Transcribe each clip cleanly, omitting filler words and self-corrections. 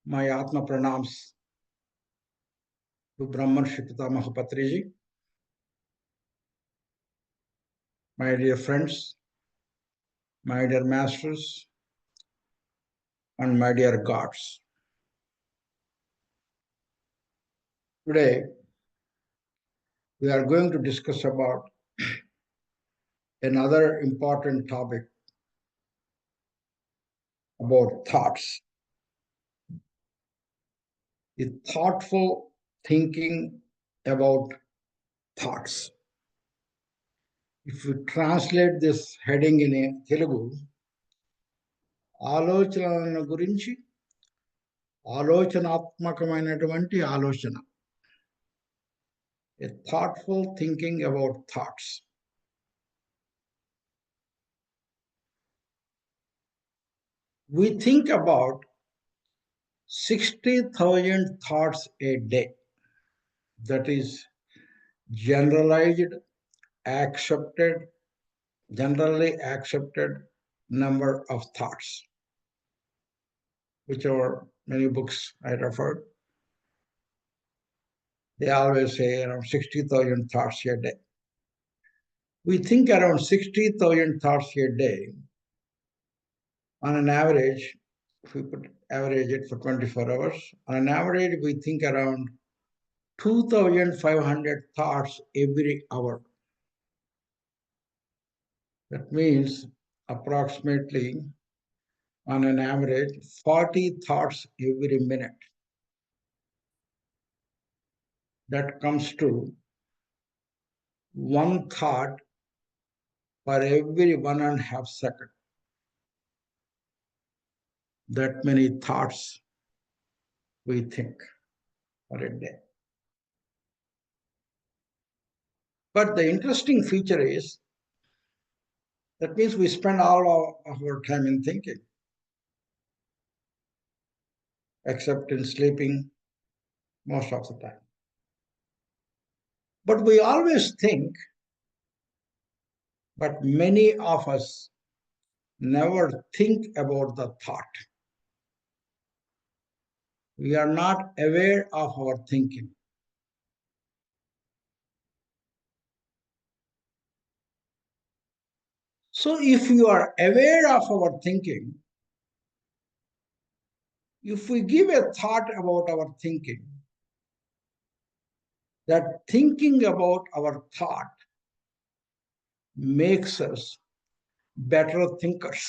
My Atma Pranams to Brahman Shipita Mahapatriji, my dear friends, my dear masters, and my dear gods. Today, we are going to discuss about another important topic about thoughts. The thoughtful thinking about thoughts. If we translate this heading in Telugu, ఆలోచనల గురించి ఆలోచనాత్మకమైనటువంటి ఆలోచన. A thoughtful thinking about thoughts. We think about 60,000 thoughts a day. That is generally accepted number of thoughts, whichever many books I referred. They always say around 60,000 thoughts a day. We think around 60,000 thoughts a day. On an average, if we average it for 24 hours, on an average, we think around 2,500 thoughts every hour. That means approximately, on an average, 40 thoughts every minute. That comes to one thought for every 1.5 seconds. That many thoughts we think for a day. But the interesting feature is, that means we spend all of our time in thinking, except in sleeping most of the time. But we always think, but many of us never think about the thought. We are not aware of our thinking. So if you are aware of our thinking, if we give a thought about our thinking, that thinking about our thought makes us better thinkers.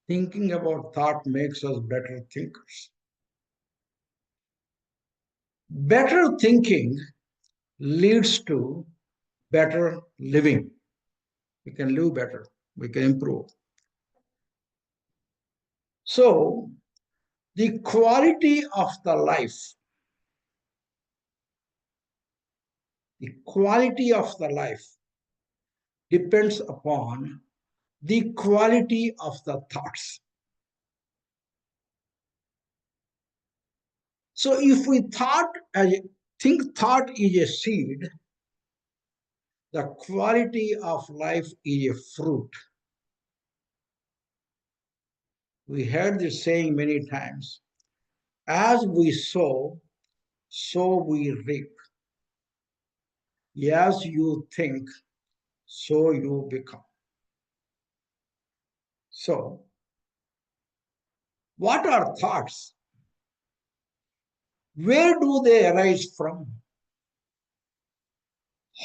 Thinking about thought makes us better thinkers. Better thinking leads to better living. We can live better. We can improve. So, the quality of the life, depends upon the quality of the thoughts. So if we think thought is a seed, the quality of life is a fruit. We heard this saying many times. As we sow, so we reap. As you think, so you become. So, what are thoughts? Where do they arise from?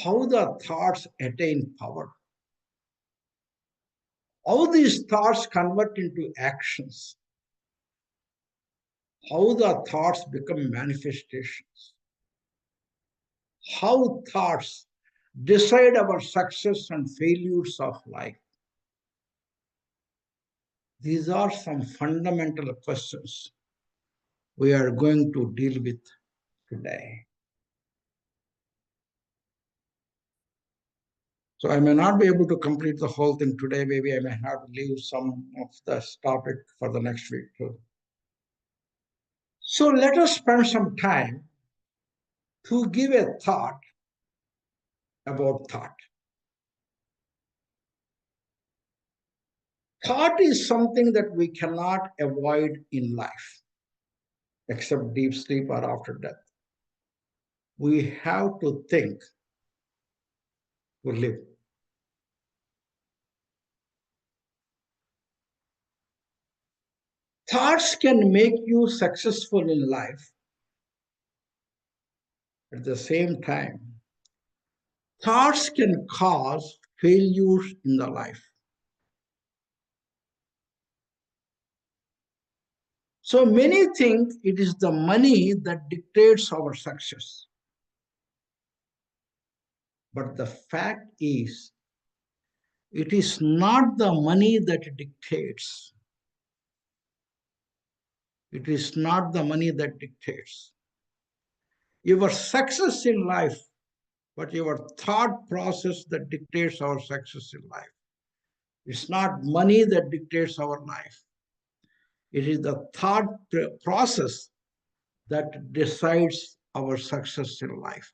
How the thoughts attain power? How these thoughts convert into actions? How the thoughts become manifestations? How thoughts decide our success and failures of life? These are some fundamental questions we are going to deal with today. So I may not be able to complete the whole thing today. Maybe I may have to leave some of this topic for the next week too. So let us spend some time to give a thought about thought. Thought is something that we cannot avoid in life, except deep sleep or after death. We have to think to live. Thoughts can make you successful in life. At the same time, thoughts can cause failures in the life. So many think it is the money that dictates our success. But the fact is, it is not the money that dictates. It is not the money that dictates. Your success in life, but your thought process that dictates our success in life. It's not money that dictates our life. It is the thought process that decides our success in life.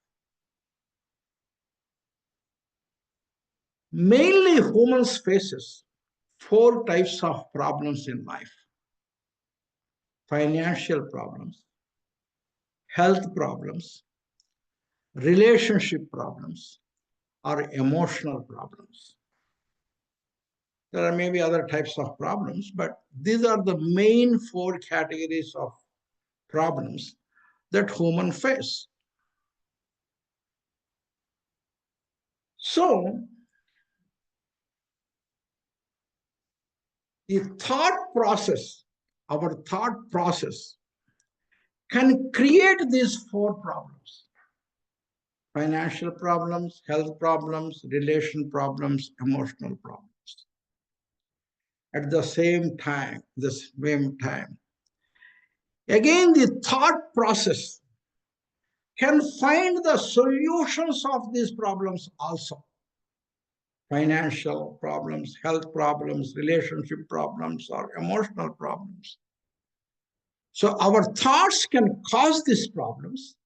Mainly humans faces 4 types of problems in life: financial problems, health problems, relationship problems, or emotional problems. There are maybe other types of problems, but these are the main 4 categories of problems that humans face. So, the thought process, our thought process, can create these 4 problems: financial problems, health problems, relation problems, emotional problems. At the same time, again, the thought process can find the solutions of these problems also. Financial problems, health problems, relationship problems, or emotional problems. So our thoughts can cause these problems.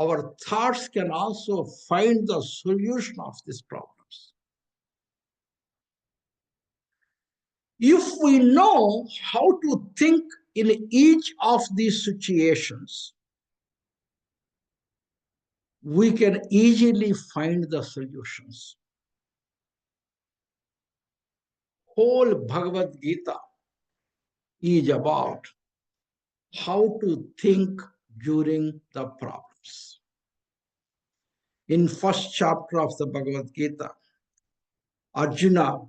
Our thoughts can also find the solution of these problems. If we know how to think in each of these situations, we can easily find the solutions. Whole Bhagavad Gita is about how to think during the problems. In first chapter of the Bhagavad Gita, Arjuna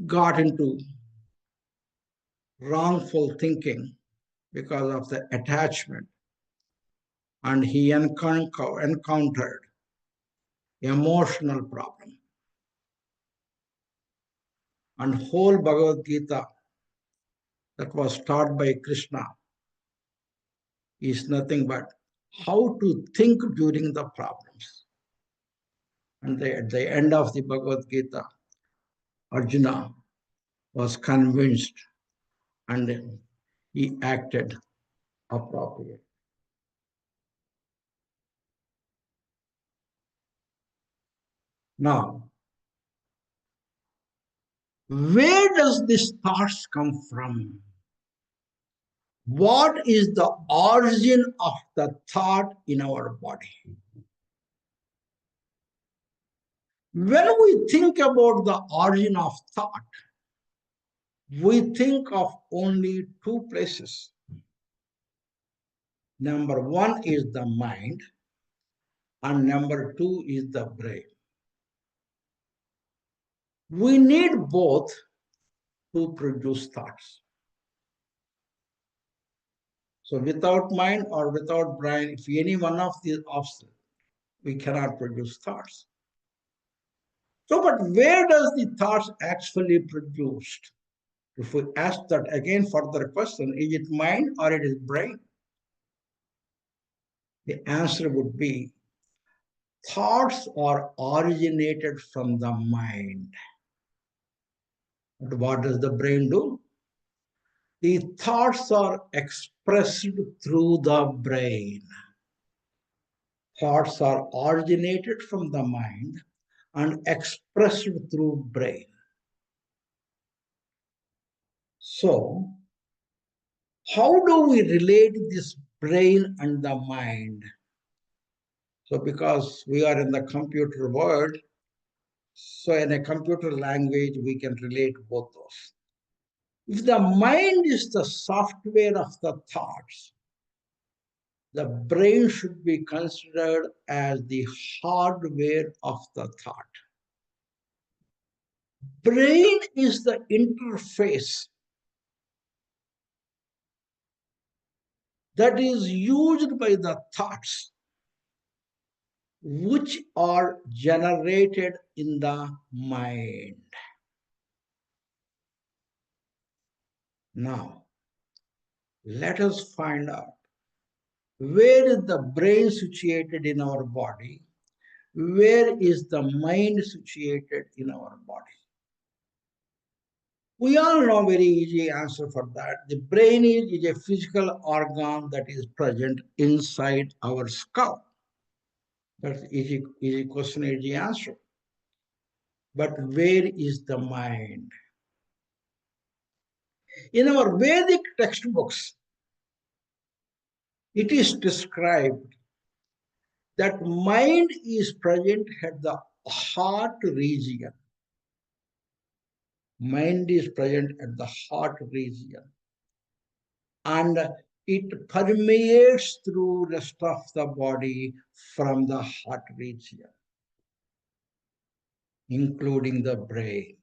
got into wrongful thinking because of the attachment, and he encountered emotional problem. And whole Bhagavad Gita that was taught by Krishna is nothing but how to think during the problems. And at the end of the Bhagavad Gita, Arjuna was convinced and he acted appropriately. Now, where does this thoughts come from? What is the origin of the thought in our body? When we think about the origin of thought, we think of only 2 places. Number 1 is the mind, and number 2 is the brain. We need both to produce thoughts. So without mind or without brain, if any one of these obstacles, we cannot produce thoughts. So, but where does the thoughts actually produced? If we ask that again further question, is it mind or it is brain? The answer would be thoughts are originated from the mind. But what does the brain do? The thoughts are expressed through the brain. Thoughts are originated from the mind and expressed through brain. So, how do we relate this brain and the mind? So, because we are in the computer world, so in a computer language, we can relate both those. If the mind is the software of the thoughts, the brain should be considered as the hardware of the thought. Brain is the interface that is used by the thoughts which are generated in the mind. Now, let us find out where is the brain situated in our body, where is the mind situated in our body. We all know very easy answer for that. The brain is a physical organ that is present inside our skull. That's easy question, easy answer. But where is the mind? In our Vedic textbooks, it is described that mind is present at the heart region. Mind is present at the heart region. And it permeates through the rest of the body from the heart region, including the brain.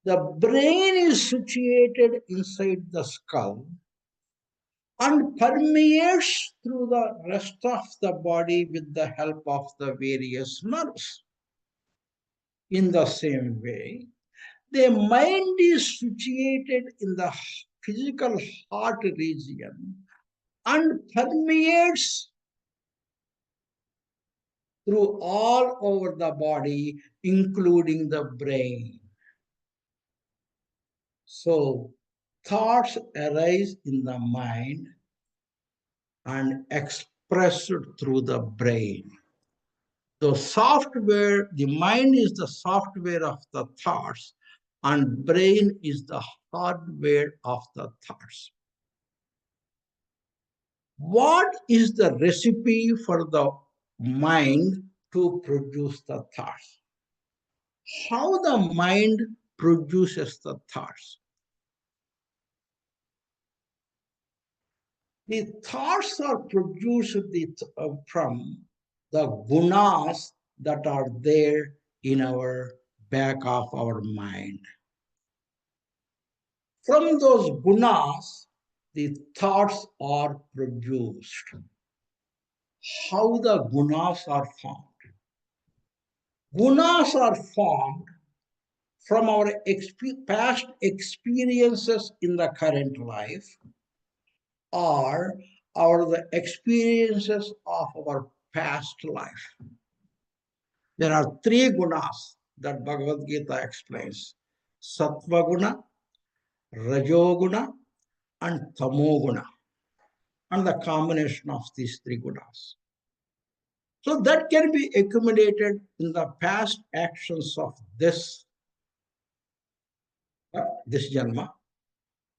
The brain is situated inside the skull and permeates through the rest of the body with the help of the various nerves. In the same way, the mind is situated in the physical heart region and permeates through all over the body, including the brain. So, thoughts arise in the mind and expressed through the brain. The software, the mind is the software of the thoughts, and brain is the hardware of the thoughts. What is the recipe for the mind to produce the thoughts? How the mind produces the thoughts? The thoughts are produced from the gunas that are there in our back of our mind. From those gunas, the thoughts are produced. How the gunas are formed? Gunas are formed from our past experiences in the current life, or the experiences of our past life. There are three gunas that Bhagavad Gita explains: Sattva guna, Rajoguna, and Tamoguna, and the combination of these three gunas. So that can be accumulated in the past actions of this janma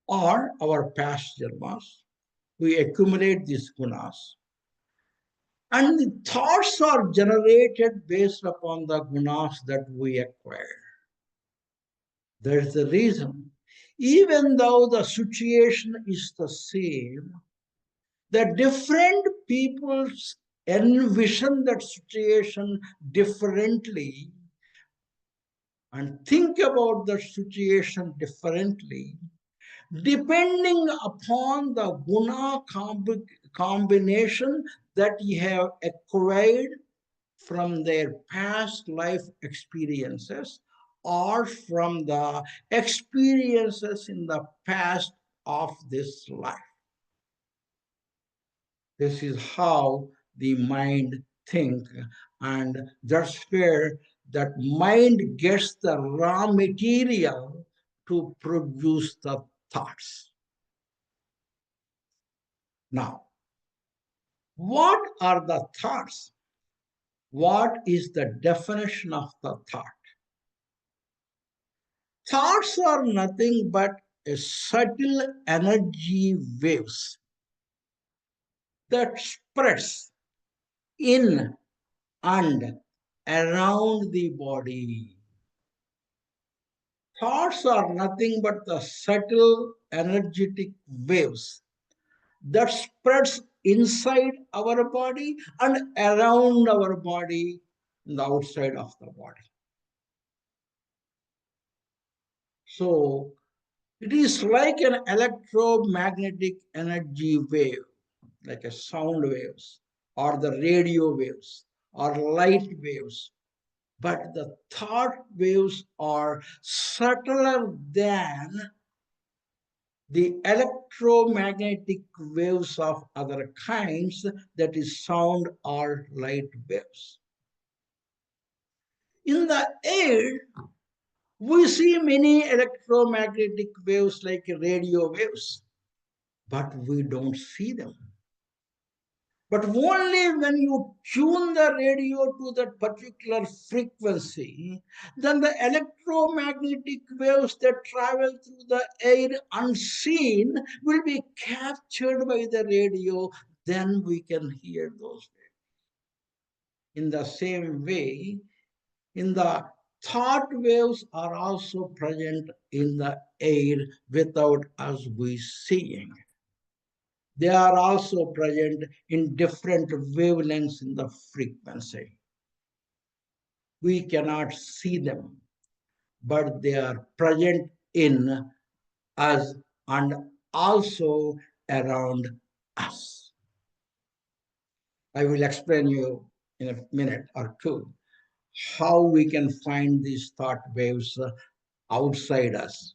or our past janmas. We accumulate these gunas, and the thoughts are generated based upon the gunas that we acquire. There's the reason, even though the situation is the same, the different peoples envision that situation differently and think about the situation differently, depending upon the guna combination that you have acquired from their past life experiences or from the experiences in the past of this life. This is how the mind thinks, and that's where that mind gets the raw material to produce the thoughts. Now, what are the thoughts? What is the definition of the thought? Thoughts are nothing but a subtle energy waves that spreads in and around the body. Thoughts are nothing but the subtle energetic waves that spreads inside our body and around our body, in the outside of the body. So it is like an electromagnetic energy wave, like a sound waves, or the radio waves, or light waves. But the thought waves are subtler than the electromagnetic waves of other kinds, that is sound or light waves. In the air, we see many electromagnetic waves like radio waves, but we don't see them. But only when you tune the radio to that particular frequency, then the electromagnetic waves that travel through the air unseen will be captured by the radio. Then we can hear those waves. In the same way, in the thought waves are also present in the air without us we seeing. They are also present in different wavelengths in the frequency. We cannot see them, but they are present in us and also around us. I will explain you in a minute or two how we can find these thought waves outside us.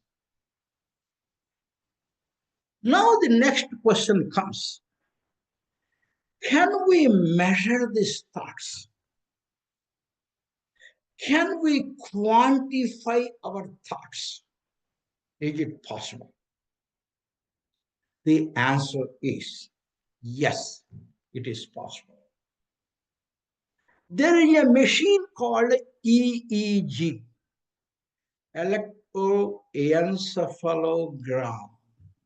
Now the next question comes. Can we measure these thoughts? Can we quantify our thoughts? Is it possible? The answer is yes, it is possible. There is a machine called EEG, electroencephalogram.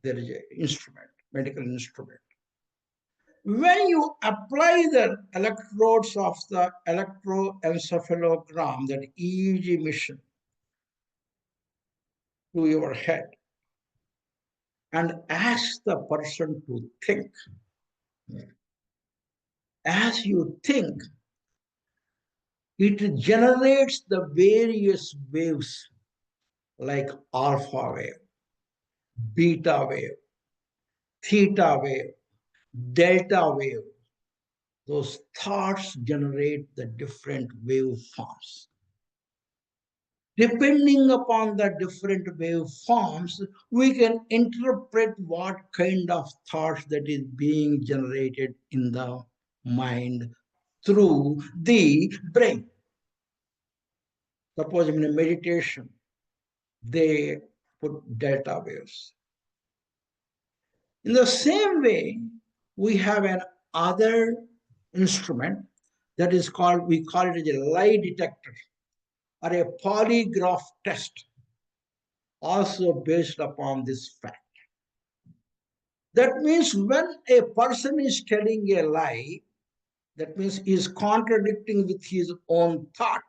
There is an instrument, medical instrument. When you apply the electrodes of the electroencephalogram, that EEG machine, to your head, and ask the person to think. As you think, it generates the various waves like alpha wave, beta wave, theta wave, delta wave. Those thoughts generate the different waveforms. Depending upon the different waveforms, we can interpret what kind of thoughts that is being generated in the mind through the brain. Suppose in a meditation, they put delta waves. In the same way, we have an other instrument that is called, we call it a lie detector or a polygraph test, also based upon this fact. That means when a person is telling a lie, that means he is contradicting with his own thought.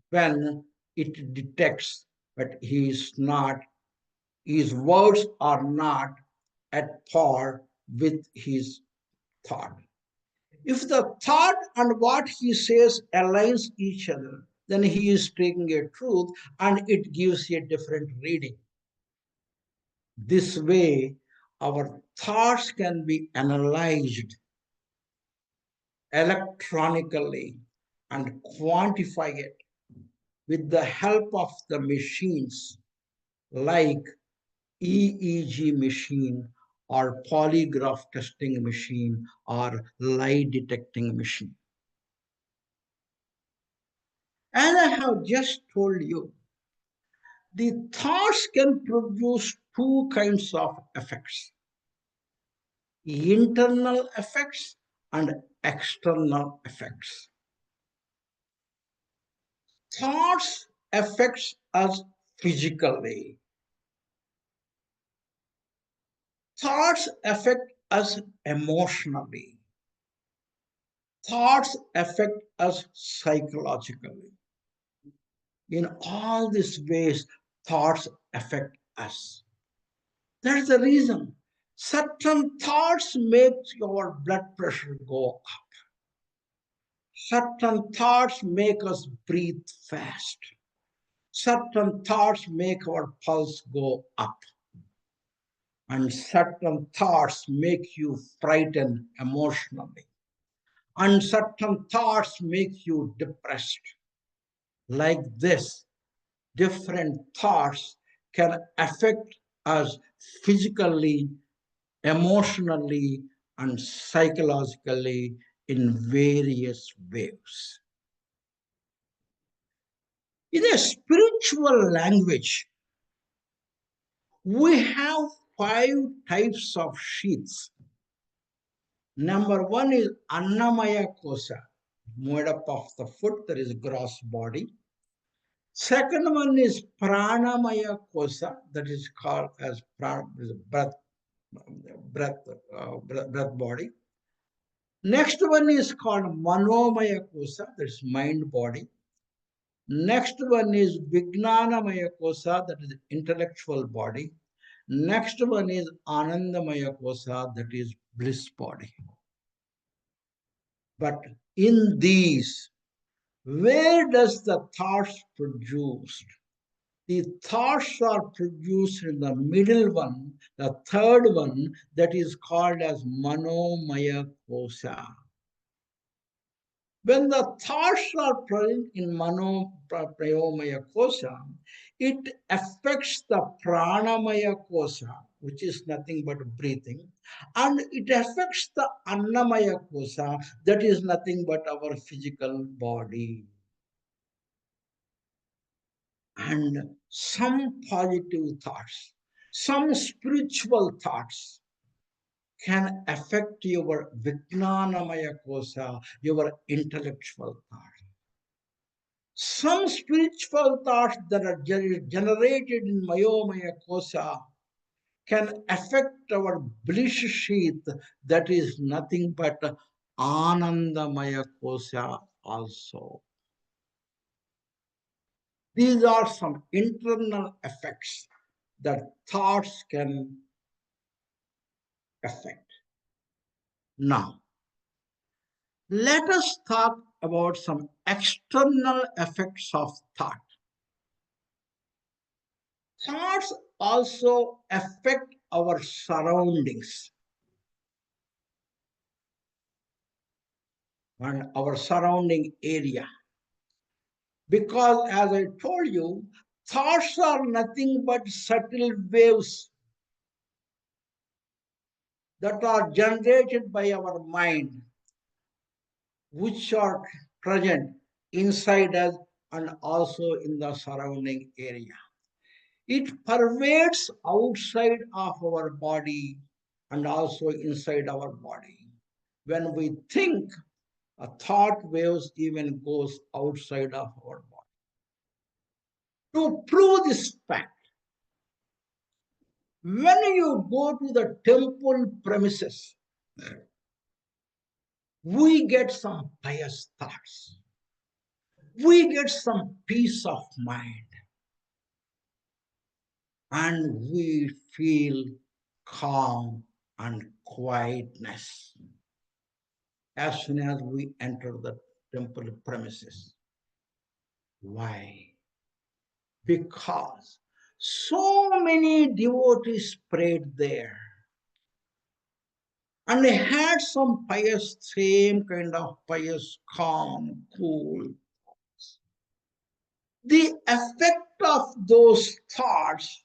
When it detects that he is not, his words are not at par with his thought. If the thought and what he says aligns each other, then he is taking a truth and it gives a different reading. This way, our thoughts can be analyzed electronically and quantify it with the help of the machines like EEG machine or polygraph testing machine or lie detecting machine. As I have just told you, the thoughts can produce two kinds of effects: internal effects and external effects. Thoughts affects us physically. Thoughts affect us emotionally. Thoughts affect us psychologically. In all these ways, thoughts affect us. That's the reason. Certain thoughts make your blood pressure go up. Certain thoughts make us breathe fast. Certain thoughts make our pulse go up. And certain thoughts make you frightened emotionally. And certain thoughts make you depressed. Like this, different thoughts can affect us physically, emotionally, and psychologically in various ways. In a spiritual language, we have 5 types of sheaths. Number 1 is Annamaya Kosa, made up of the food, that is gross body. Second one is Pranamaya Kosa, that is called as breath body. Next one is called Manomaya Kosa, that is mind body. Next one is Vijnanamaya Kosa, that is intellectual body. Next one is Anandamaya Kosa, that is bliss body. But in these, where does the thoughts produced? The thoughts are produced in the middle one, the third one, that is called as Manomaya Kosa. When the thoughts are present in Prayomaya Kosa, it affects the Pranamaya Kosa, which is nothing but breathing, and it affects the Annamaya Kosa, that is nothing but our physical body. And some positive thoughts, some spiritual thoughts can affect your Vijnanamaya Kosa, your intellectual thoughts. Some spiritual thoughts that are generated in Mayomaya Kosa can affect our bliss sheath, that is nothing but Anandamaya Kosa also. These are some internal effects that thoughts can affect. Now, let us talk about some external effects of thought. Thoughts also affect our surroundings and our surrounding area. Because as I told you, thoughts are nothing but subtle waves that are generated by our mind, which are present inside us and also in the surrounding area. It pervades outside of our body and also inside our body. When we think, a thought waves even goes outside of our body. To prove this fact, when you go to the temple premises, we get some pious thoughts. We get some peace of mind. And we feel calm and quietness as soon as we enter the temple premises. Why? Because so many devotees prayed there. And they had some pious, same kind of pious, calm, cool. The effect of those thoughts,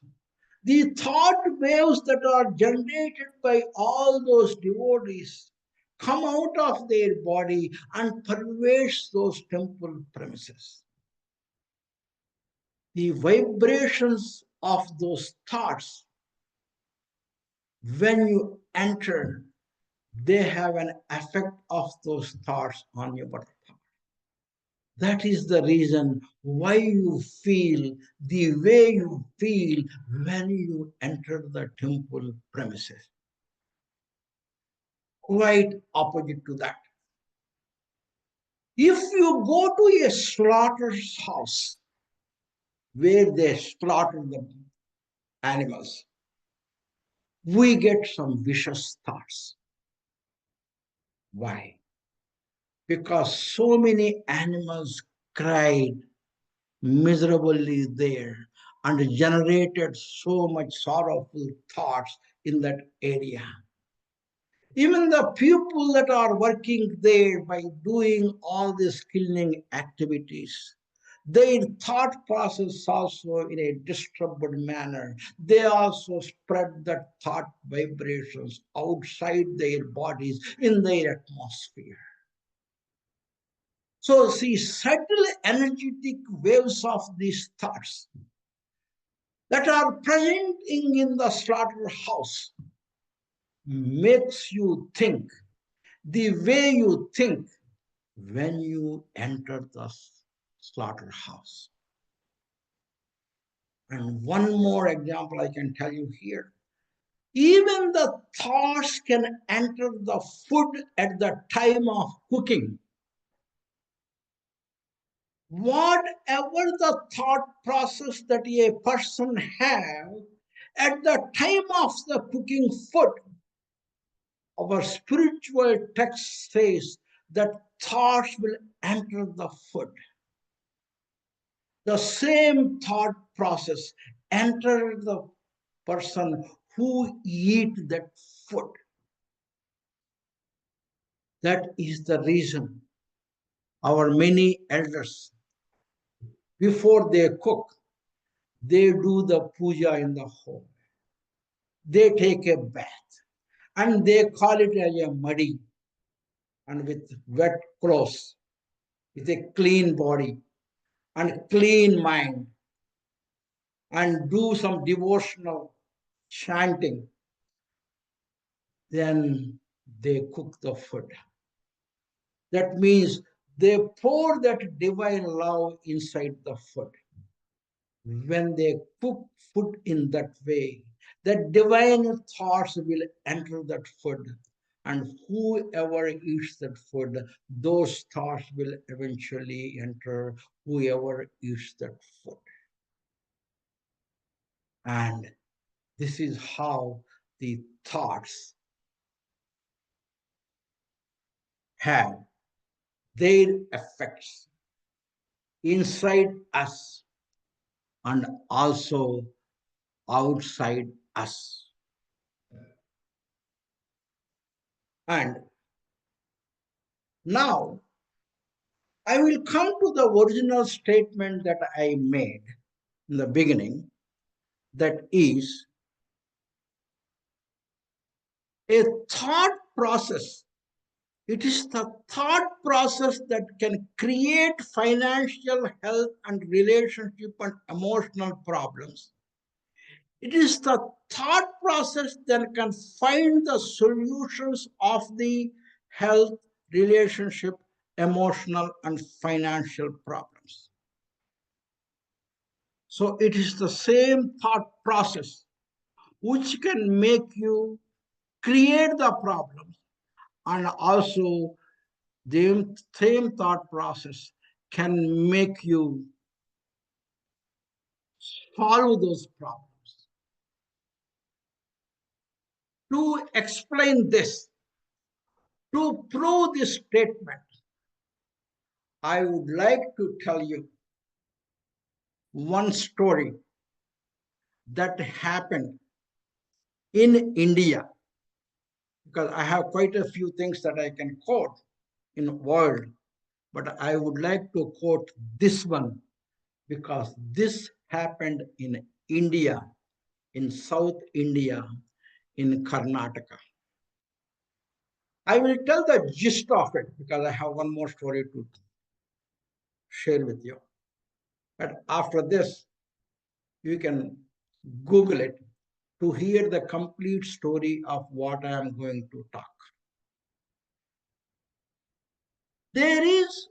the thought waves that are generated by all those devotees, come out of their body and pervades those temple premises. The vibrations of those thoughts, when you enter, they have an effect of those thoughts on your body. That is the reason why you feel the way you feel when you enter the temple premises. Quite opposite to that. If you go to a slaughterhouse where they slaughter the animals, we get some vicious thoughts. Why? Because so many animals cried miserably there and generated so much sorrowful thoughts in that area. Even the people that are working there by doing all these killing activities, their thought process also in a disturbed manner. They also spread that thought vibrations outside their bodies in their atmosphere. So see, subtle energetic waves of these thoughts that are present in the slaughterhouse makes you think the way you think when you enter the slaughterhouse. And one more example I can tell you here. Even the thoughts can enter the food at the time of cooking. Whatever the thought process that a person has at the time of the cooking food, our spiritual text says that thoughts will enter the food. The same thought process enter the person who eat that food. That is the reason our many elders, before they cook, they do the puja in the home. They take a bath and they call it as a muddy and with wet clothes, with a clean body and clean mind, and do some devotional chanting. Then they cook the food. That means they pour that divine love inside the food. When they cook food in that way, that divine thoughts will enter that food. And whoever eats that food, those thoughts will eventually enter whoever eats that food. And this is how the thoughts have their effects inside us and also outside us. And now I will come to the original statement that I made in the beginning, that is a thought process. It is the thought process that can create financial, health, and relationship and emotional problems. It is the thought process that can find the solutions of the health, relationship, emotional, and financial problems. So it is the same thought process which can make you create the problems, and also the same thought process can make you solve those problems. To explain this, to prove this statement, I would like to tell you one story that happened in India, because I have quite a few things that I can quote in the world, but I would like to quote this one because this happened in India, in South India, in Karnataka. I will tell the gist of it because I have one more story to share with you. But after this, you can Google it to hear the complete story of what I am going to talk. There is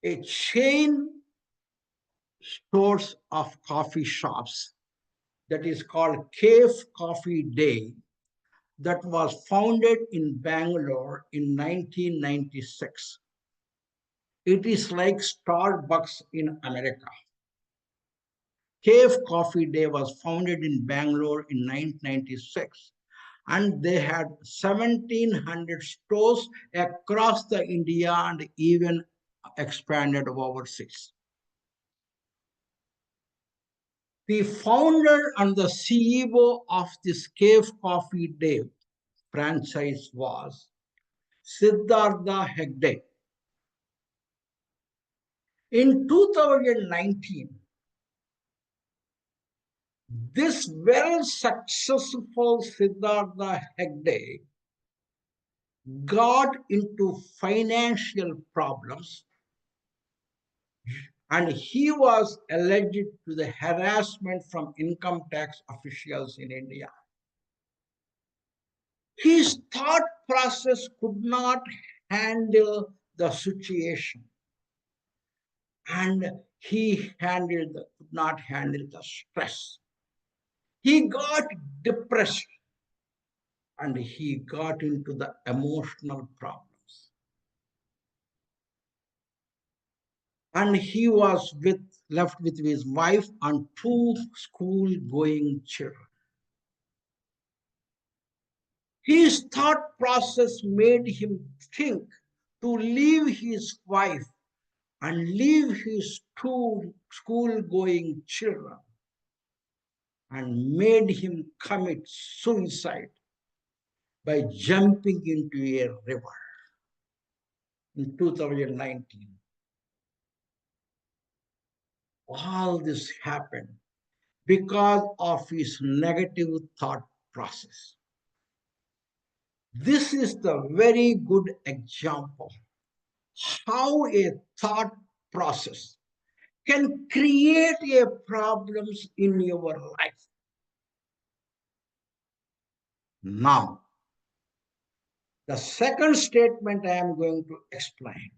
a chain stores of coffee shops that is called Café Coffee Day that was founded in Bangalore in 1996. It is like Starbucks in America. Café Coffee Day was founded in Bangalore in 1996, and they had 1,700 stores across the India and even expanded overseas. The founder and the CEO of this Café Coffee Day franchise was Siddhartha Hegde. In 2019, this very successful Siddhartha Hegde got into financial problems, and he was alleged to the harassment from income tax officials in India. His thought process could not handle the situation, and he could not handle the stress. He got depressed and he got into the emotional problems. And he was left with his wife and two school-going children. His thought process made him think to leave his wife and leave his two school-going children, and made him commit suicide by jumping into a river in 2019. All this happened because of his negative thought process. This is the very good example how a thought process can create a problems in your life. Now, the second statement I am going to explain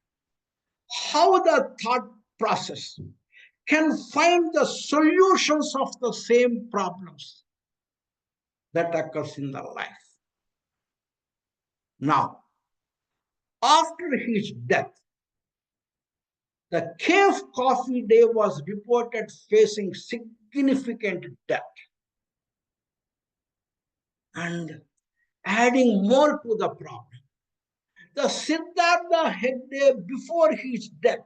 how the thought process can find the solutions of the same problems that occurs in the life. Now, after his death, the Café Coffee Day was reported facing significant debt. And adding more to the problem, the Siddhartha Hegde, before his death,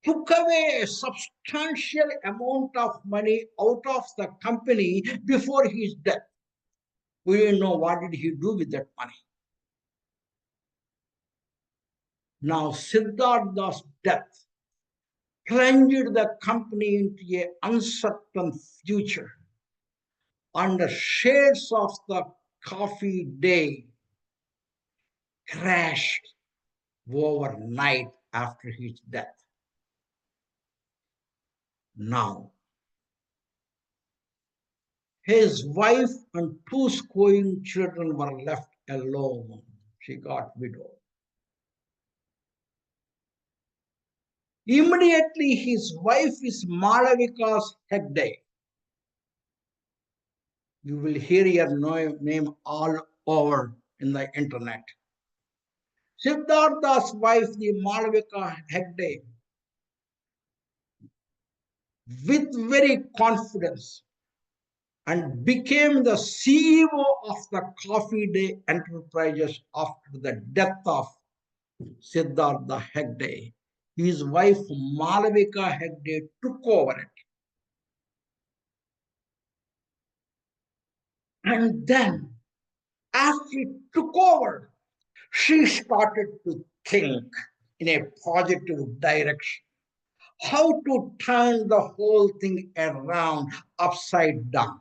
took away a substantial amount of money out of the company before his death. We don't know what did he do with that money. Now, Siddhartha's death plunged the company into an uncertain future, and the shares of the Coffee Day crashed overnight after his death. Now, his wife and two school children were left alone. She got widowed. Immediately, his wife is Malavika's Hegde. You will hear her name all over in the internet. Siddhartha's wife, the Malavika Hegde, with very confidence, and became the CEO of the Coffee Day Enterprises after the death of Siddhartha Hegde. His wife Malavika Hegde took over it. And then, after she took over, she started to think in a positive direction. How to turn the whole thing around upside down.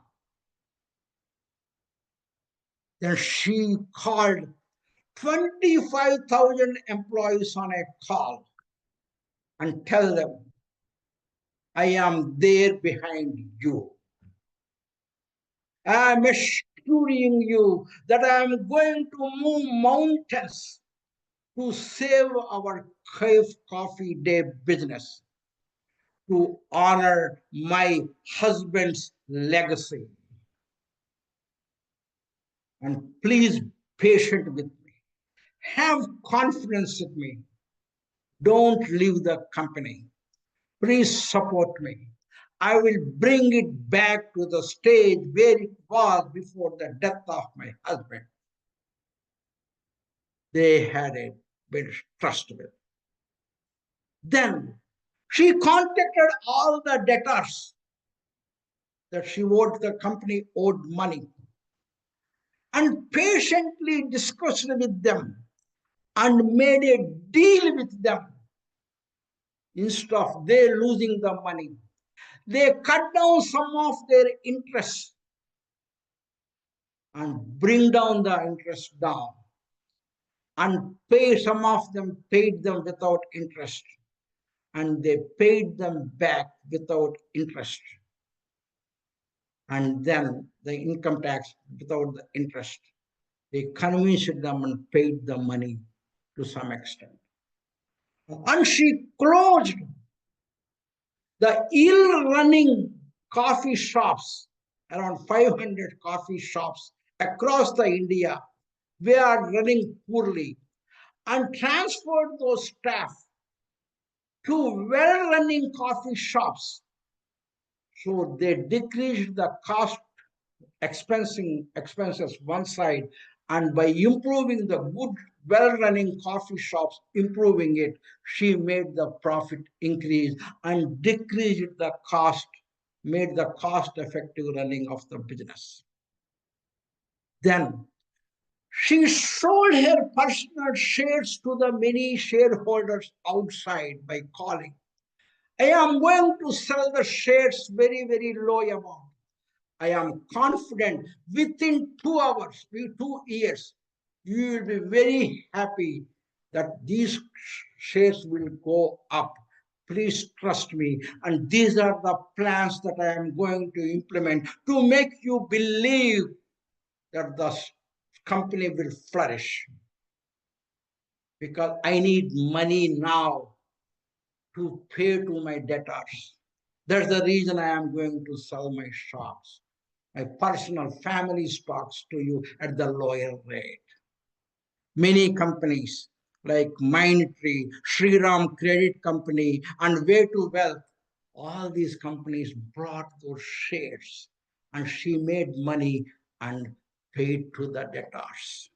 Then she called 25,000 employees on a call and tell them, I am there behind you. I am assuring you that I am going to move mountains to save our coffee day business, to honor my husband's legacy. And please patient with me. Have confidence with me. Don't leave the company. Please support me. I will bring it back to the stage where it was before the death of my husband. They had a very trustable. Then she contacted all the debtors that she owed, the company owed money, and patiently discussed with them and made a deal with them. Instead of they losing the money, they cut down some of their interest and bring down the interest down, and pay, some of them paid them without interest, and they paid them back without interest, and then the income tax without the interest. They convinced them and paid the money to some extent. And she closed the ill-running coffee shops, around 500 coffee shops across the India, they are running poorly, and transferred those staff to well-running coffee shops. So they decreased the cost expenses one side, and by improving the good, well-running coffee shops, improving it, she made the profit increase and decreased the cost, made the cost-effective running of the business. Then she sold her personal shares to the many shareholders outside by calling, I am going to sell the shares very, very low amount. I am confident within 2 hours, 2 years, you will be very happy that these shares will go up. Please trust me. And these are the plans that I am going to implement to make you believe that the company will flourish. Because I need money now to pay to my debtors. That's the reason I am going to sell my stocks, my personal family stocks to you at the lower rate. Many companies like Mindtree, Shriram Credit Company, and Way to Wealth, all these companies brought those shares, and she made money and paid to the debtors.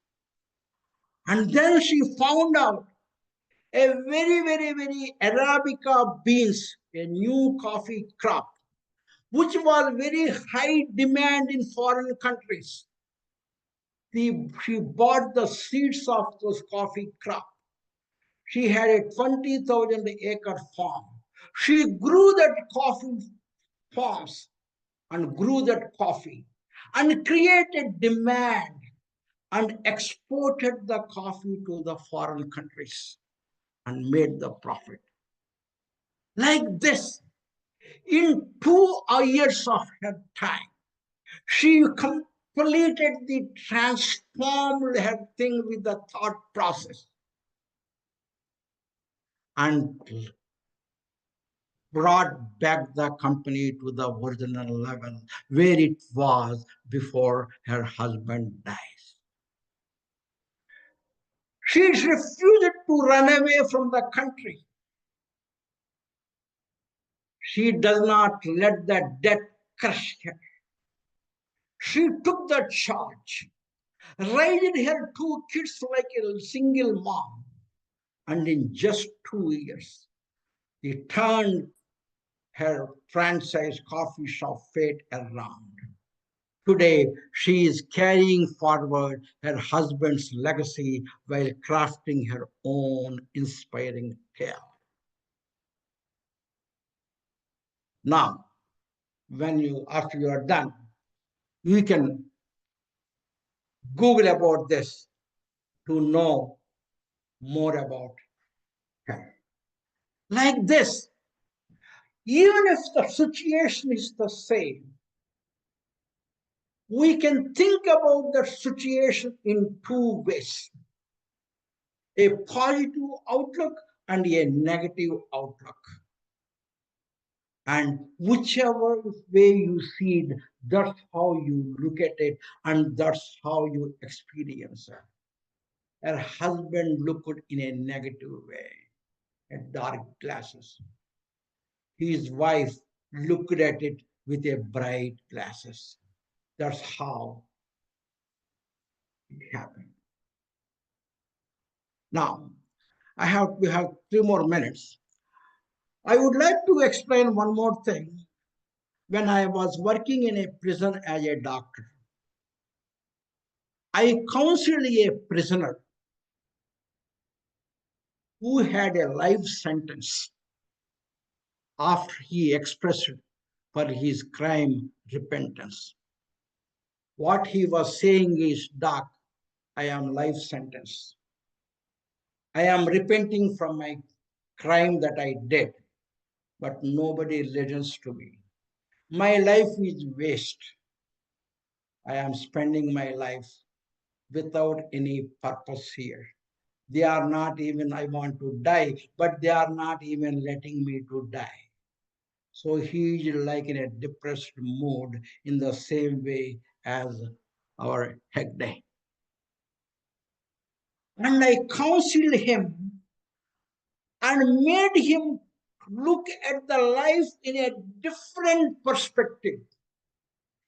And then she found out a very, very, very Arabica beans, a new coffee crop, which was very high demand in foreign countries. She bought the seeds of those coffee crop. She had a 20,000 acre farm. She grew that coffee farms and grew that coffee and created demand and exported the coffee to the foreign countries and made the profit. Like this, in 2 years of her time, she completed the transformed her thing with the thought process and brought back the company to the original level where it was before her husband dies. She refused to run away from the country. She does not let that debt crush her. She took the charge, raised her 2 kids like a single mom, and in just 2 years, she turned her franchise coffee shop fate around. Today, she is carrying forward her husband's legacy while crafting her own inspiring tale. Now, after you are done, you can Google about this to know more about her. Like this, even if the situation is the same, we can think about the situation in 2 ways. a positive outlook and a negative outlook. And whichever way you see it, that's how you look at it, and that's how you experience it. Her husband looked in a negative way, at dark glasses. His wife looked at it with a bright glasses. That's how it happened. Now, we have 3 more minutes. I would like to explain one more thing. When I was working in a prison as a doctor, I counseled a prisoner who had a life sentence after he expressed for his crime repentance. What he was saying is, Doc, I am life sentence. I am repenting from my crime that I did, but nobody listens to me. My life is waste. I am spending my life without any purpose here. They are not even, I want to die, but they are not even letting me to die. So he is like in a depressed mood in the same way as our Hegde. And I counseled him and made him look at the life in a different perspective,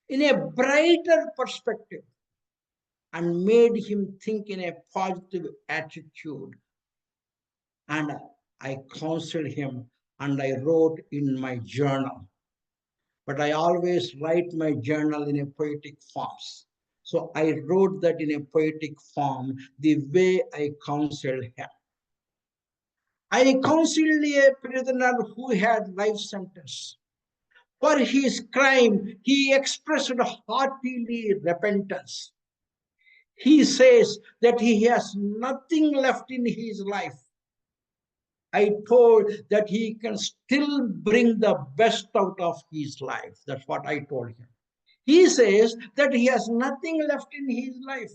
in a brighter perspective, and made him think in a positive attitude. And I counseled him and I wrote in my journal. But I always write my journal in a poetic forms. So I wrote that in a poetic form, the way I counseled him. I counseled a prisoner who had life sentence. For his crime, he expressed heartily repentance. He says that he has nothing left in his life. I told that he can still bring the best out of his life. That's what I told him. He says that he has nothing left in his life.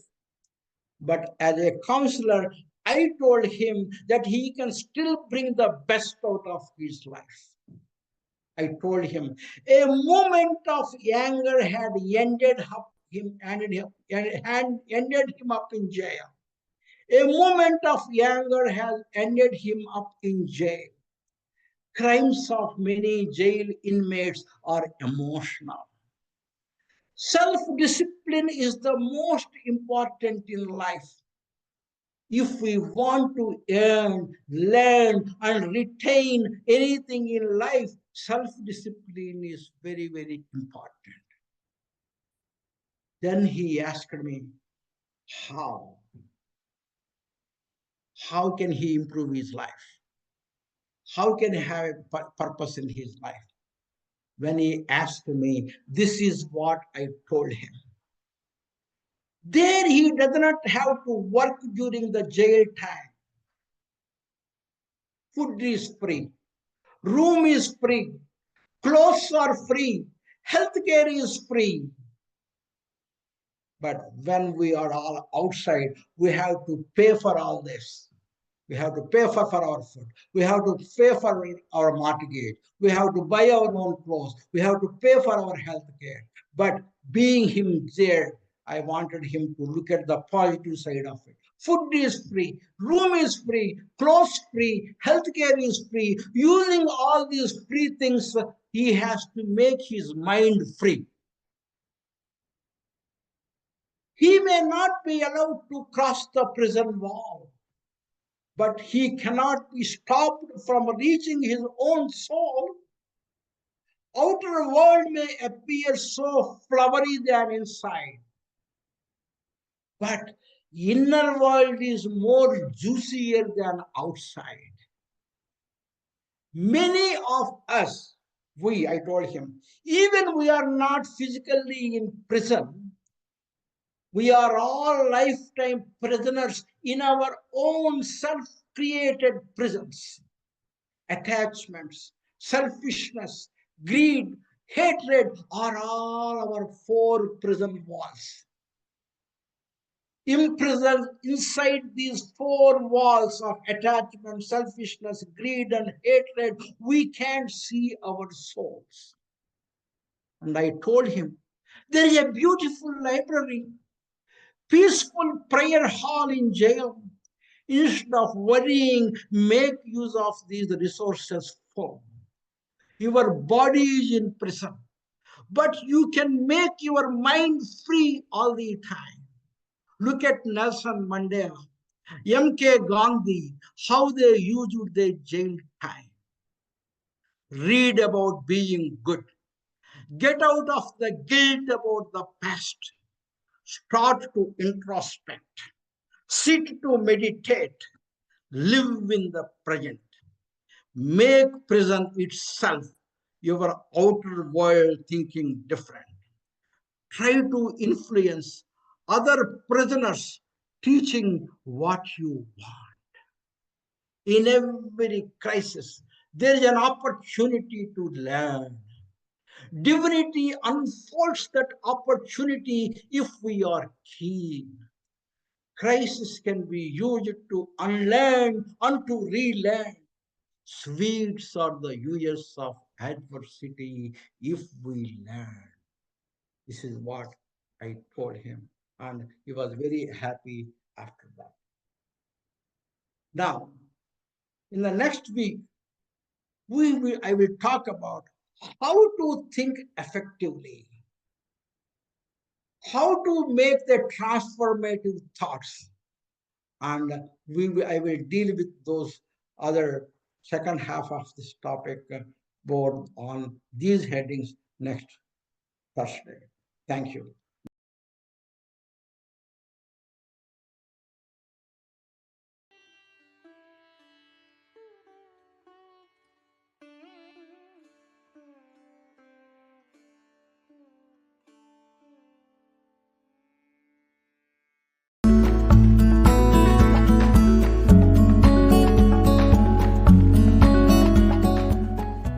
But as a counselor, I told him that he can still bring the best out of his life. I told him a moment of anger had ended him up in jail. A moment of anger has ended him up in jail. Crimes of many jail inmates are emotional. Self-discipline is the most important in life. If we want to earn, learn, and retain anything in life, self-discipline is very, very important. Then he asked me, how? How can he improve his life? How can he have a purpose in his life? When he asked me, this is what I told him. There he does not have to work during the jail time. Food is free. Room is free. Clothes are free. Healthcare is free. But when we are all outside, we have to pay for all this. We have to pay for our food. We have to pay for our mortgage. We have to buy our own clothes. We have to pay for our health care. But being him there, I wanted him to look at the positive side of it. Food is free, room is free, clothes free, healthcare is free. Using all these free things, he has to make his mind free. He may not be allowed to cross the prison wall, but he cannot be stopped from reaching his own soul. Outer world may appear so flowery than inside, but inner world is more juicier than outside. Many of us, I told him, even we are not physically in prison, we are all lifetime prisoners in our own self-created prisons. Attachments, selfishness, greed, hatred are all our 4 prison walls. imprisoned inside these four walls of attachment, selfishness, greed, and hatred, we can't see our souls. And I told him, there is a beautiful library, peaceful prayer hall in jail. Instead of worrying, make use of these resources for. Your body is in prison, but you can make your mind free all the time. Look at Nelson Mandela, M.K. Gandhi, how they used their jail time. Read about being good. Get out of the guilt about the past. Start to introspect. Sit to meditate. Live in the present. Make prison itself your outer world thinking different. Try to influence other prisoners teaching what you want. In every crisis, there is an opportunity to learn. Divinity unfolds that opportunity if we are keen. Crisis can be used to unlearn and to relearn. Sweets are the years of adversity if we learn. This is what I told him, and he was very happy after that. Now, in the next week, I will talk about how to think effectively, how to make the transformative thoughts, and I will deal with those other second half of this topic board on these headings next Thursday. Thank you.